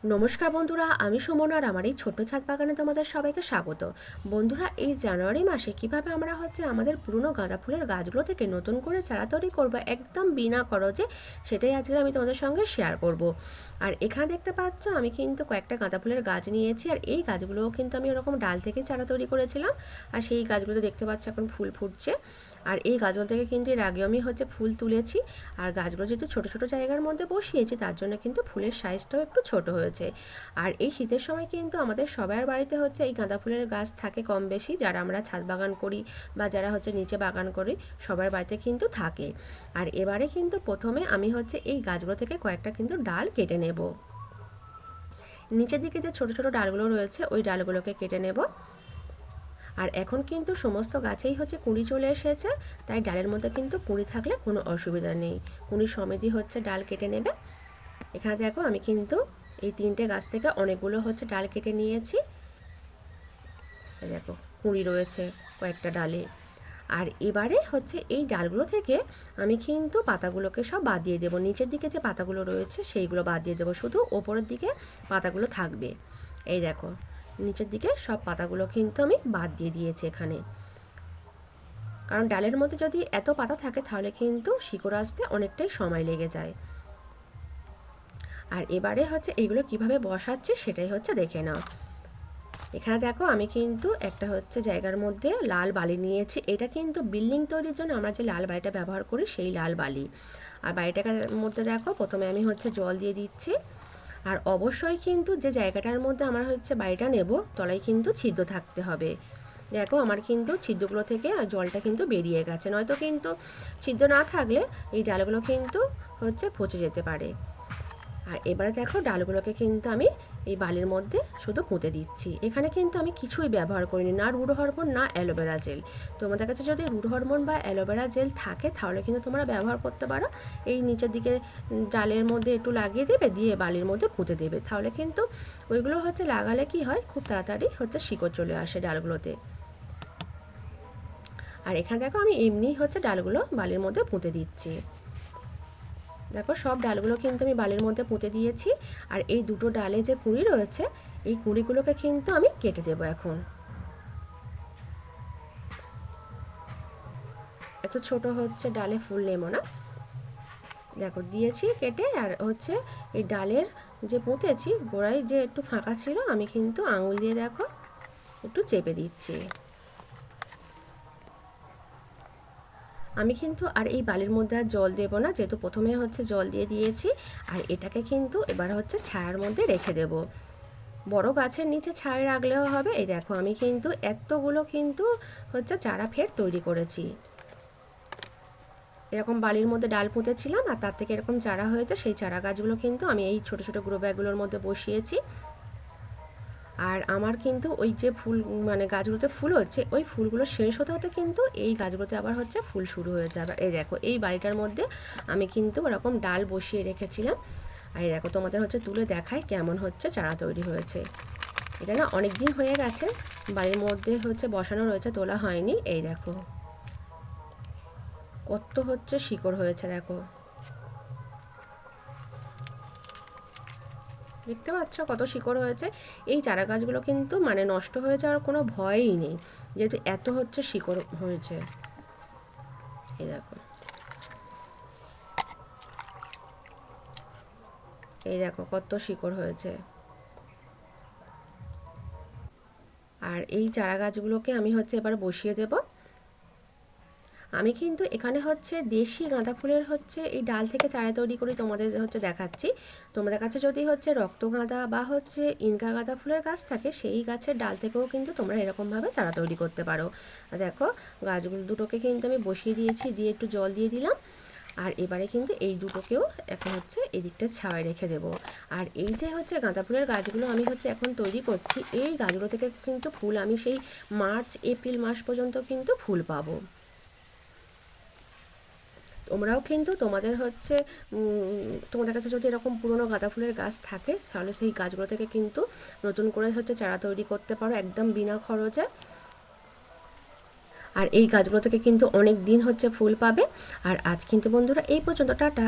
নমস্কার বন্ধুরা, আমি সুমন আর আমার এই ছোট্ট ছাদ বাগানে তোমাদের সবাইকে স্বাগত। বন্ধুরা, এই জানুয়ারি মাসে কিভাবে আমরা আমাদের পুরনো গাঁদা ফুলের গাছগুলো থেকে নতুন করে চারা তৈরি করবো একদম বিনা খরচে, সেটাই আজকে আমি তোমাদের সঙ্গে শেয়ার করব। আর এখানে দেখতে পাচ্ছ আমি কিন্তু কয়েকটা গাঁদা ফুলের গাছ নিয়েছি, আর এই গাছগুলোও কিন্তু আমি ওরকম ডাল থেকে চারা তৈরি করেছিলাম। আর সেই গাছগুলোতে দেখতে পাচ্ছ এখন ফুল ফুটছে। আর এই গাছগুলো থেকে কিন্তু এর আগেও আমি ফুল তুলেছি। আর গাছগুলো যেহেতু ছোটো ছোটো জায়গার মধ্যে বসিয়েছি, তার জন্য কিন্তু ফুলের সাইজটাও একটু ছোট হয়েছে। আর এই শীতের সময় কিন্তু আমাদের সবার বাড়িতে এই গাঁদা ফুলের গাছ থাকে কম বেশি, যারা আমরা ছাদ বাগান করি বা যারা নিচে বাগান করি, সবার বাড়িতে কিন্তু থাকে। আর এবারে কিন্তু প্রথমে আমি এই গাছগুলো থেকে কয়েকটা কিন্তু ডাল কেটে নেব। নিচের দিকে যে ছোট ছোট ডালগুলো রয়েছে ওই ডালগুলোকে কেটে নেব। আর এখন কিন্তু সমস্ত গাছেই কুঁড়ি চলে এসেছে, তাই ডালের মধ্যে কিন্তু কুঁড়ি থাকলে কোনো অসুবিধা নেই। কুঁড়ি সমেতই ডাল কেটে নেবে। এখানে দেখো আমি কিন্তু এই তিনটে গাছ থেকে অনেকগুলো ডাল কেটে নিয়েছি। দেখো কুঁড়ি রয়েছে কয়েকটা ডালে। আর এবারে এই ডালগুলো থেকে আমি কিন্তু পাতাগুলোকে সব বাদ দিয়ে দেবো। নিচের দিকে যে পাতাগুলো রয়েছে সেইগুলো বাদ দিয়ে দেবো, শুধু ওপরের দিকে পাতাগুলো থাকবে। এই দেখো নিচের দিকে সব পাতাগুলো কিন্তু আমি বাদ দিয়ে দিয়েছি এখানে, কারণ ডালের মধ্যে যদি এত পাতা থাকে তাহলে কিন্তু শিকড় আসতে অনেকটাই সময় লেগে যায়। আর এবারে এইগুলো কিভাবে বসাচ্ছি সেটাই দেখে নাও। এখানে দেখো আমি কিন্তু একটা জায়গার মধ্যে লাল বালি নিয়েছি। এটা কিন্তু বিল্ডিং তৈরির জন্য আমরা যে লাল বালিটা ব্যবহার করি সেই লাল বালি। আর বালিটার মধ্যে দেখো প্রথমে আমি জল দিয়ে দিচ্ছি। আর অবশ্যই কিন্তু যে জায়গাটার মধ্যে আমরা বালিটা নেব তলায় কিন্তু ছিদ্র থাকতে হবে। দেখো আমার কিন্তু ছিদ্রগুলো থেকে জলটা কিন্তু বেরিয়ে গেছে, নয়তো কিন্তু ছিদ্র না থাকলে এই ডালগুলো কিন্তু পচে যেতে পারে। আর এবারে দেখো ডালগুলোকে কিন্তু আমি এই বালির মধ্যে শুধু পুঁতে দিচ্ছি। এখানে কিন্তু আমি কিছুই ব্যবহার করিনি, না রুট হরমোন না অ্যালোভেরা জেল। তোমাদের কাছে যদি রুট হরমোন বা অ্যালোভেরা জেল থাকে তাহলে কিন্তু তোমরা ব্যবহার করতে পারো। এই নিচের দিকে ডালের মধ্যে একটু লাগিয়ে দেবে, দিয়ে বালির মধ্যে পুঁতে দেবে, তাহলে কিন্তু ওইগুলো লাগালে কি হয়, খুব তাড়াতাড়ি শিকড় চলে আসে ডালগুলোতে। আর এখানে দেখো আমি এমনি ডালগুলো বালির মধ্যে পুঁতে দিচ্ছি। দেখো সব ডালগুলো কিন্তু আমি বালির মধ্যে পুঁতে দিয়েছি। আর এই দুটো ডালে যে কুঁড়ি রয়েছে এই কুঁড়িগুলোকে কিন্তু আমি কেটে দেবো। এখন এত ছোট ডালে ফুল নেবো না। দেখো দিয়েছি কেটে। আর এই ডালের যে পুঁতেছি গোড়ায় যে একটু ফাঁকা ছিল আমি কিন্তু আঙুল দিয়ে দেখো একটু চেপে দিচ্ছি। আমি কিন্তু আর এই বালির মধ্যে আর জল দেব না, যেহেতু প্রথমে জল দিয়ে দিয়েছি। আর এটাকে কিন্তু এবার ছায়ার মধ্যে রেখে দেব। বড় গাছের নিচে ছায়া রাখলেও হবে। এই দেখো আমি কিন্তু এতগুলো কিন্তু চারা ফের তৈরি করেছি। এরকম বালির মধ্যে ডাল পুঁতেছিলাম আর তার থেকে এরকম চারা হয়েছে। সেই চারা গাছগুলো কিন্তু আমি এই ছোট ছোট গ্রো ব্যাগগুলোর মধ্যে বসিয়েছি। আর আমার কিন্তু ওই যে ফুল গাছগুলোতে ফুল হচ্ছে, ওই ফুলগুলো শেষ হতে হতে কিন্তু এই গাছগুলোতে আবার ফুল শুরু হয়ে যাবে। এই দেখো এই বাড়িটার মধ্যে আমি কিন্তু ওরকম ডাল বসিয়ে রেখেছিলাম। আর এই দেখো তোমাদের তুলে দেখায় কেমন চারা তৈরি হয়েছে। এটা না অনেক দিন হয়ে গেছে বাড়ির মধ্যে বসানো রয়েছে, তোলা হয়নি। এই দেখো কত শিকড় হয়েছে, দেখো দেখতে পাচ্ছ কত শিকড় হয়েছে। এই চারা গাছগুলো কিন্তু নষ্ট হয়ে যাওয়ার কোনো ভয়ই নেই, যেহেতু এত শিকড় হয়েছে। এই দেখো, এই দেখো কত শিকড় হয়েছে। আর এই চারা গাছগুলোকে আমি এবার বসিয়ে দেব। আমি কিন্তু এখানে দেশি গাঁদা ফুলের এই ডাল থেকে চারা তৈরি করি তোমাদের দেখাচ্ছি। তোমাদের কাছে যদি রক্ত গাঁদা বা ইনকা গাঁদা ফুলের গাছ থাকে সেই গাছের ডাল থেকেও কিন্তু তোমরা এরকমভাবে চারা তৈরি করতে পারো। দেখো গাছগুলো দুটোকে কিন্তু আমি বসিয়ে দিয়েছি, দিয়ে একটু জল দিয়ে দিলাম। আর এবারে কিন্তু এই দুটোকেও এখন এদিকটা ছাওয়ায় রেখে দেব। আর এই যে গাঁদা ফুলের গাছগুলো আমি এখন তৈরি করছি, এই গাছগুলো থেকে কিন্তু ফুল আমি সেই মার্চ এপ্রিল মাস পর্যন্ত কিন্তু ফুল পাবো। তোমরাও কিন্তু তোমাদের কাছে যদি এরকম পুরনো গাঁদা ফুলের গাছ থাকে তাহলে সেই গাছগুলো থেকে কিন্তু নতুন করে চারা তৈরি করতে পারো একদম বিনা খরচে। আর এই গাছগুলো থেকে কিন্তু অনেক দিন ফুল পাবে। আর আজ কিন্তু বন্ধুরা এই পর্যন্ত, টাটা।